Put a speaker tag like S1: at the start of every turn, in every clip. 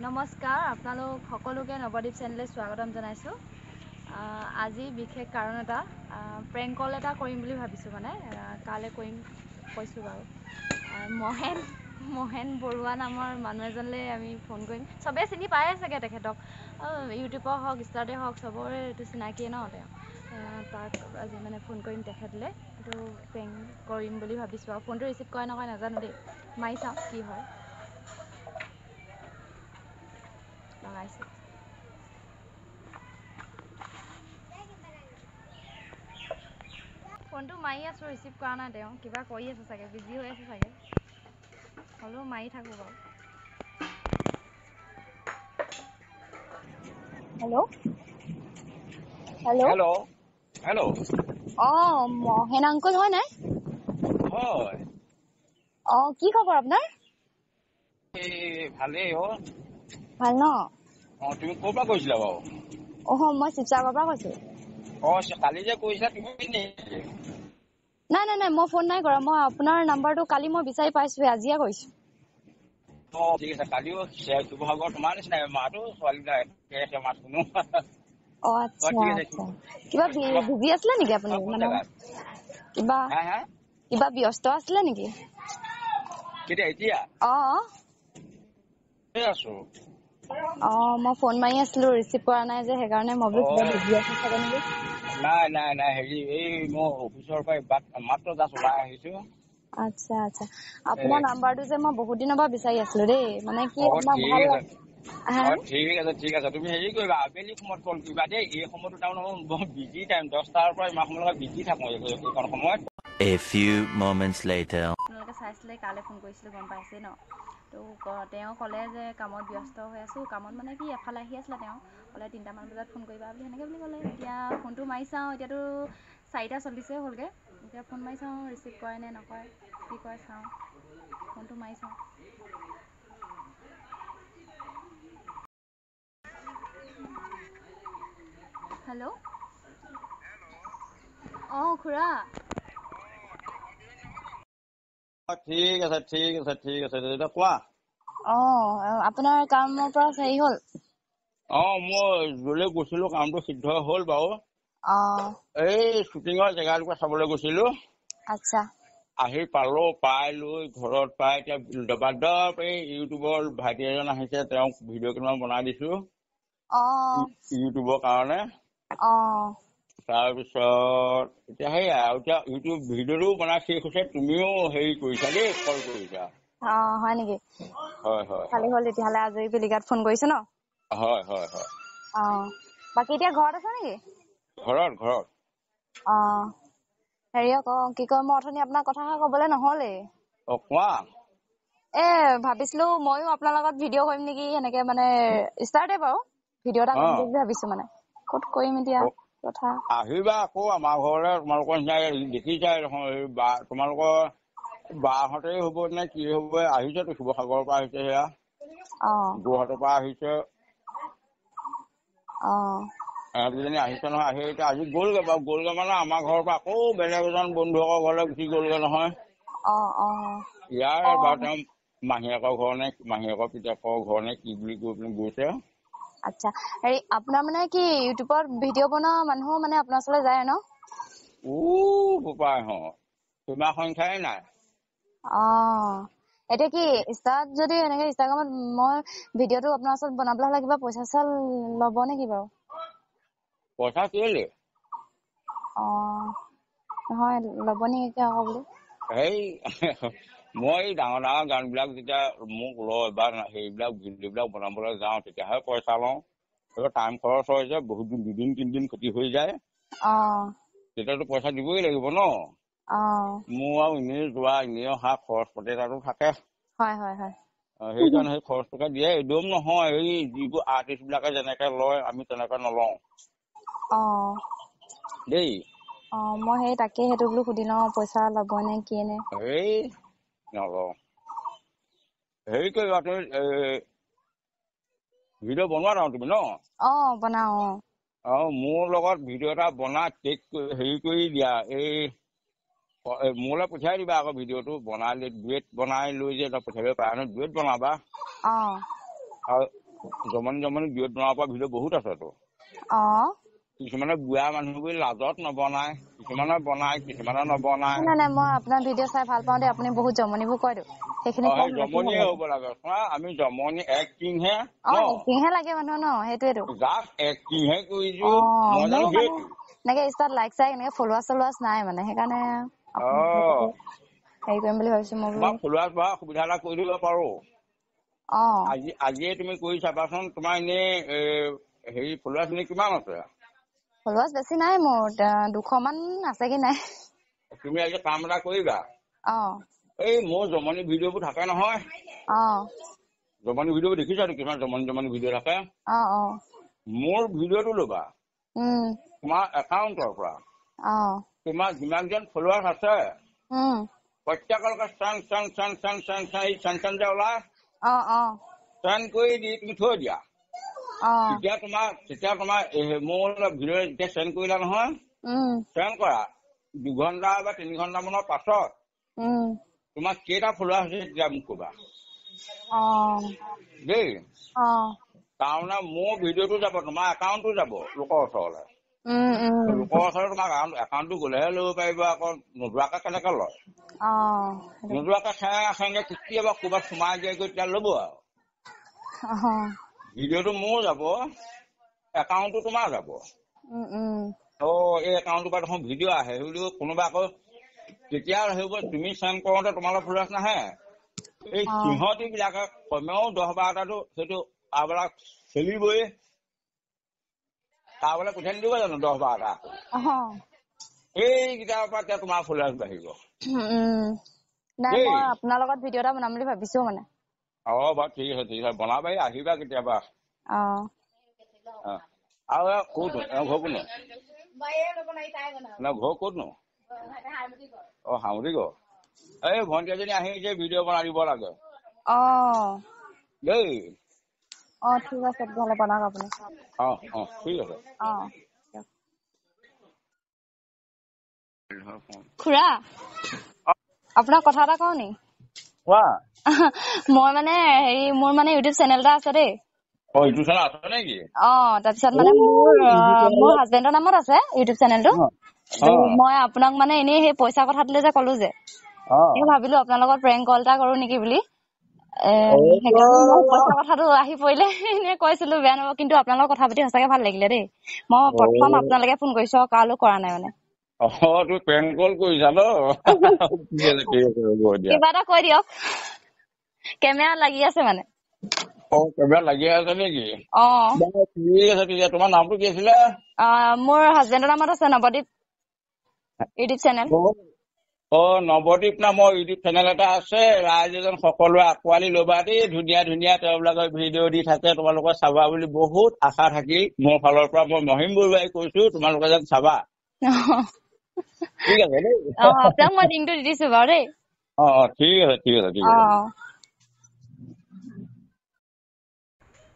S1: নমস্কাৰ আপোনালোক সকলোকে নৱদ্বীপ চেনেললৈ স্বাগতম জনাইছোঁ। আজি বিশেষ কাৰণ এটা প্ৰেংক কল এটা কৰিম বুলি ভাবিছোঁ, মানে কালে কৰিম কৈছোঁ বাৰু। মহেন বৰুৱা নামৰ মানুহ এজনলৈ আমি ফোন কৰিম। চবেই চিনি পায়ে চাগে তেখেতক, ইউটিউবৰ হওক ইনষ্টাতে হওক চবৰে এইটো চিনাকিয়ে ন তেওঁ। তাক আজি মানে ফোন কৰিম তেখেতলৈ, এইটো প্ৰেংক কৰিম বুলি ভাবিছোঁ আৰু ফোনটো ৰিচিভ কৰে নকৰে নাজানো দেই, মাৰি চাওঁ কি হয়। লগাইছোঁ। ফোনটো মাৰি আছোঁ, ৰিচিভ কৰা নাই তেওঁ, কিবা কৰি আছে চাগে, বিজি হৈ আছে চাগে, হ'লেও মাৰি থাকোঁ বাৰু। Hello' hello'
S2: hello'
S1: Mahen uncle হয় নাই?
S2: হয়,
S1: কি খবৰ আপোনাৰ?
S2: ভালেই
S1: ভাল ন?
S2: তুমি ক'ৰ পৰা কৈছিলা বাৰু?
S1: মই শিৱসাগৰৰ পৰা কৈছোঁ।
S2: কালি যে কৈছিলা তুমি
S1: নাই মই ফোন নাই কৰা, মই আপোনাৰ নাম্বাৰটো কালি মই বিচাৰি পাইছোঁহে, আজিয়ে কৰিছোঁ।
S2: ঠিক আছে। কালিও শিৱসাগৰ তোমাৰ নিচিনাই মাতো ছোৱালী মাত শুনো।
S1: আচ্ছা
S2: ঠিক আছে।
S1: আচ্ছা, কিবা বিজি আছিলে নেকি আপুনি?
S2: কোন
S1: মানে
S2: জেগাত?
S1: কিবা ব্যস্ত আছিলে নেকি?
S2: কেতিয়া? এতিয়া আছো।
S1: মই ফোন মাৰি আছিলো, ৰিচিভ কৰা নাই যে, সেইকাৰণে মই বোলো কিবা বিজি আছে চাগে নেকি।
S2: নাই হেৰি, এই মই অফিচৰ পৰা মাত্ৰ জাষ্ট ওলাই আহিছো।
S1: আচ্ছা আপোনাৰ নাম্বাৰটো যে মই বহুত দিনৰ পৰা বিচাৰি আছিলো দেই, মানে কি আপোনাক
S2: ঠিক
S1: ভাল
S2: আছে।
S1: লাগে।
S2: ঠিক আছে। তুমি হেৰি কৰিবা, আবেলি সময়ত কল কৰিবা দেই। এই সময়তো তাৰমানে বিজি টাইম, 10টাৰ পৰা ইমান সময়লৈকে বিজি থাকো এইকণ সময়ত।
S3: A few moments later.
S1: আপোনালোকে চাইছিলে কালে ফোন কৰিছিলোঁ, গম পাইছে ন? তো তেওঁ ক'লে যে কামত ব্যস্ত হৈ আছোঁ, কামত মানে কি এফালে আহি আছিলে, তেওঁ ক'লে 3টামান বজাত ফোন কৰিবা বুলি, সেনেকৈ বুলি ক'লে। এতিয়া ফোনটো মাৰি চাওঁ, এতিয়াতো 4টা চল্লিছে হ'লগৈ, এতিয়া ফোন মাৰি চাওঁ ৰিচিভ কৰে নে নকৰে, কি কৰে চাওঁ, ফোনটো মাৰি চাওঁ। হেল্ল' খুৰা।
S2: ঠিক আছে তেতিয়া কোৱা।
S1: আপোনাৰ কামৰ পৰা হেৰি হ'ল?
S2: মই যলৈ গৈছিলো কামটো সিদ্ধ হ'ল বাৰু। এই শ্বুটিঙৰ জেগাটুকুৰা চাবলৈ গৈছিলো।
S1: আচ্ছা।
S2: আহি পালো, পাই লৈ ঘৰত পাই এতিয়া দবাদব এই ইউটিউবৰ ভাইটি এজন আহিছে, তেওঁক ভিডিঅ' কেইটামান বনাই দিছো ইউটিউবৰ কাৰণে। তাৰপিছত এতিয়া সেয়া, এতিয়া ইউটিউব ভিডিঅ'টো বনাই শেষ হৈছে। তুমিও হেৰি কৰিছা দেই, কল কৰিছা।
S1: হয় নেকি?
S2: হয়
S1: ভালেই হ'ল তেতিয়াহ'লে, আজৰি বেলিগাত ফোন কৰিছে ন?
S2: হয়।
S1: বাকী এতিয়া ঘৰত আছে নেকি?
S2: ঘৰত।
S1: হেৰি আকৌ কি কয়, মই অথনি আপোনাক কথা কবলৈ নহলেই।
S2: কোৱা।
S1: ভাবিছিলো ময়ো আপোনাৰ লগত ভিডিঅ' কৰিম নেকি, সেনেকে মানে ষ্টাৰ্টে বাৰু, ভিডিঅ' এটা কৰিম বুলি ভাবিছো, মানে ক'ত কৰিম এতিয়া কথা।
S2: আহিবা আকৌ আমাৰ ঘৰলে, তোমালোকৰ নিচিনা দেখিছাই দেখোন, তোমালোকৰ বাহঁতেই হ'ব নে কি হ'ব, আহিছেতো শিৱসাগৰৰ পৰা আহিছে, সেয়া যোৰহাটৰ পৰা আহিছে। দুজনী আহিছে নহয়, আহি এতিয়া আজি গ'লগে মানে আমাৰ ঘৰৰ পৰা আকৌ বেলেগ এজন বন্ধুকৰ ঘৰলৈ গুচি গ'লগে নহয়। ইয়াৰ বাৰু তেওঁ মাহীয়েকৰ ঘৰ নে মাহীয়েকৰ পিতেকৰ ঘৰ নে কি বুলি কৈ পিনে গৈছে।
S1: আচ্ছা, হেৰি আপোনাৰ মানে কি ইউটিউবত ভিডিঅ' বনোৱা মানুহো মানে আপোনাৰ ওচৰলৈ যায় ন?
S2: সীমা সংখ্যাই নাই।
S1: এতিয়া কি যদি এনেকে ইনষ্টাগ্ৰামত মই ভিডিঅ'টো আপোনাৰ ওচৰত বনাবলৈ হ'লে কিবা পইচা ল'ব নেকি বাৰু?
S2: পইচা কেলে?
S1: নহয়, ল'ব নেকি আকৌ বোলো।
S2: মই ডাঙৰ গান বিলাক যেতিয়া মোক লয় বা সেইবিলাক ভিডিঅ'বিলাক বনাবলৈ যাওঁ, তেতিয়াহে পইচা লওঁ। টাইম খৰচ হয় যে, বহুত দিন 2 দিন 3 দিন ক্ষতি হৈ যায়। তেতিয়াতো পইচা দিবই লাগিব ন। মোৰ আৰু এনেই যোৱা এনেই অহা খৰচ পাতি এটাটো থাকে। সেইকাৰণে সেই খৰচ টকা দিয়ে, একদম নহয়। এই যিবোৰ আৰ্টিষ্ট বিলাকে যেনেকে লয়, আমি তেনেকে নলওঁ দেই।
S1: মই সেইটো বোলো সুধি লওঁ, পইচা ল'ব নে কি নে।
S2: নলওঁ। হেৰি কৰিবা তুমি, ভিডিঅ' বনোৱা ন তুমি ন?
S1: বনাও।
S2: মোৰ লগত ভিডিঅ' এটা বনাই হেৰি কৰি দিয়া, মোলৈ পঠিয়াই দিবা আকৌ ভিডিঅ'টো বনাই ডুৱেট বনাই লৈ যে পঠিয়াব পাৰা নহয়, ডুৱেট বনাবা। জমনি বিয়ত বনাব পৰা ভিডিঅ' বহুত আছেতো। কিছুমানে বুঢ়া মানুহবোৰ লাজত নবনায়, কিছুমানে বনায়, কিছুমানে নবনায়।
S1: নাই মই আপোনাৰ ভিডিঅ' চাই ভাল পাওঁ দেই, আপুনি বহুত জমনিবোৰ কয়তো সেইখিনি
S2: সেই জমনিয়ে হ'ব লাগে। আমি জমনি এক্টিংহে
S1: এক্টিংহে লাগে মানুহৰ ন, সেইটোৱেতো
S2: জাষ্ট এক্টিংহে কৰিছো। মই জানো সেইটো
S1: এনেকে ইনষ্টাত লাইক চাই এনেকে ফলোৱাৰ্ছ নাই মানে, সেইকাৰণে হেৰি কৰিম বুলি ভাবিছো। মই
S2: তোমাৰ ফলোৱাৰ্ছ হোৱা সুবিধা এটা কৰি দিব পাৰো। আজিয়ে তুমি কৰি চাবাচোন, তোমাৰ এনেই হেৰি ফলোৱাৰ্ছ এনেই কিমান আছে?
S1: ফলোৱাৰ্ছ বেছি নাই মোৰ, 200 মান আছে কি নাই।
S2: তুমি আজি কাম এটা কৰিবা, এই মোৰ জমনি ভিডিঅ'বোৰ থাকে নহয়, জমনি ভিডিঅ'বোৰ দেখিছা কিমান জমনি ভিডিঅ' থাকে। মোৰ ভিডিঅ'টো ল'বা, তোমাৰ একাউণ্টৰ পৰা তোমাৰ যিমানজন ফলোৱাৰ্ছ আছে প্ৰত্যেককে চেন যে ওলাই চেন কৰি দি তুমি থৈ দিয়া। তেতিয়া তোমাৰ মোৰ ভিডিঅ' যেতিয়া চেন কৰিলা নহয়, চেন কৰা 2 ঘণ্টা বা 3 ঘণ্টামানৰ পাছত তোমাক কেইটা ফলোৱাৰ হৈছে তেতিয়া মোক ক'বা দেই। তাৰমানে মোৰ ভিডিঅ'টো যাব, তোমাৰ একাউণ্টটো যাব লোকৰ ওচৰলৈ। লোকৰ ওচৰলৈ তোমাৰ একাউণ্টটো গ'লেহে ল'ব পাৰিব। আকৌ নোযোৱাকে কেনেকে লয়? নোযোৱাকে খেঙে কেতিয়াবা ক'ৰবাত সোমাই দিয়েগৈ, তেতিয়া ল'ব আৰু। ভিডিঅ'টো মোৰ যাব, একাউণ্টটো তোমাৰ যাব। এই একাউণ্টটোৰ পৰা দেখোন ভিডিঅ' আহে, সেইবুলি কোনোবা আকৌ তেতিয়া সেইবোৰ তুমি চেণ্ড কৰোঁতে তোমালোকৰ ফলোৱাৰ্ছ নাহে। এই সিহঁতি বিলাকে কমেও 10-12টাটো সেইটো তাৰবিলাক চলিবই, তাৰবলৈ পঠিয়াই নিদিব জানো 10-12টা? এইকেইটাৰ পৰা এতিয়া তোমাৰ ফলোৱাৰ্ছ বাঢ়িব।
S1: নাই মই আপোনাৰ লগত ভিডিঅ' এটা বনাম বুলি ভাবিছো মানে।
S2: বাৰু ঠিক আছে বনাবা, আহিবা কেতিয়াবা। আৰু ক'তনো ঘৰ কোন? ঘৰ ক'তনো? হামুতিগড়। এই ভণ্টি এজনী আহি যে ভিডিঅ' বনাই দিব লাগে দেই।
S1: ঠিক আছে তেতিয়াহ'লে বনাওক আপুনি।
S2: ঠিক আছে।
S1: খুৰা, আপোনাক কথা এটা কওঁ নি? মই মানে মোৰ মানে ইউটিউব চেনেল এটা আছে দেই।
S2: ইউটিউব চেনেল আছে নেকি?
S1: তাৰপিছত মানে মোৰ হাজবেণ্ডৰ নামত আছে ইউটিউব চেনেলটো। মই আপোনাক মানে এনেই সেই পইচা কথাটোলে যে ক'লো যে, ভাবিলো আপোনাৰ লগত প্ৰেংক কল এটা কৰো নেকি বুলি। সেইকাৰণে মই পইচা কথাটো আহি পৰিলে এনে কৈছিলো, বেয়া নাপাব। কিন্তু আপোনাৰ লগত কথা পাতি সঁচাকে ভাল লাগিলে দেই। মই প্ৰথম আপোনালৈকে ফোন কৰিছো, কাৰো কৰা নাই মানে।
S2: তুমি প্ৰেংক কল কৰিছা ন?
S1: কিবা এটা কৈ দিয়ক, কেমেৰা লাগি আছে মানে।
S2: কেমেৰা লাগি আছে নেকি? ঠিক আছে তেতিয়া। তোমাৰ নামটো কি আছিলে?
S1: মোৰ হাজবেণ্ডৰ নামত আছে নৱদ্বীপ ইউটিউব চেনেল।
S2: নৱদ্বীপ নামৰ ইউটিউব চেনেল এটা আছে। ৰাইজ এজন সকলোৱে আঁকোৱালি ল'বা দেই। ধুনীয়া তেওঁবিলাকৰ ভিডিঅ' দি থাকে, তোমালোকে চাবা বুলি বহুত আশা থাকিল মোৰ ফালৰ পৰা। মই মহিম বৰুৱাই কৈছো, তোমালোকে যেন চাবা। ঠিক আছে দেই।
S1: আপোনাক মই লিংকটো দি দিছো বাৰু দেই।
S2: ঠিক আছে।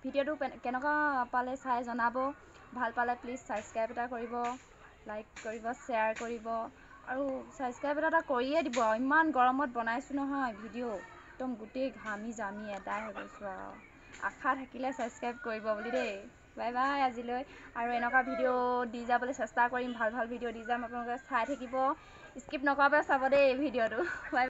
S1: ভিডিঅ'টো কেনেকুৱা পালে চাই জনাব। ভাল পালে প্লিজ ছাবস্ক্ৰাইব এটা কৰিব, লাইক কৰিব, শ্বেয়াৰ কৰিব, আৰু ছাবস্ক্ৰাইব এটা কৰিয়ে দিব। আৰু ইমান গৰমত বনাইছোঁ নহয় ভিডিঅ', একদম গোটেই ঘামি জামি এদাই হৈ গৈছোঁ আৰু। আশা থাকিলে ছাবস্ক্ৰাইব কৰিব বুলি দেই। বাই বাই আজিলৈ। আৰু এনেকুৱা ভিডিঅ' দি যাবলৈ চেষ্টা কৰিম, ভাল ভিডিঅ' দি যাম। আপোনালোকে চাই থাকিব, স্কিপ নকৰাকৈ চাব দেই ভিডিঅ'টো। বাই।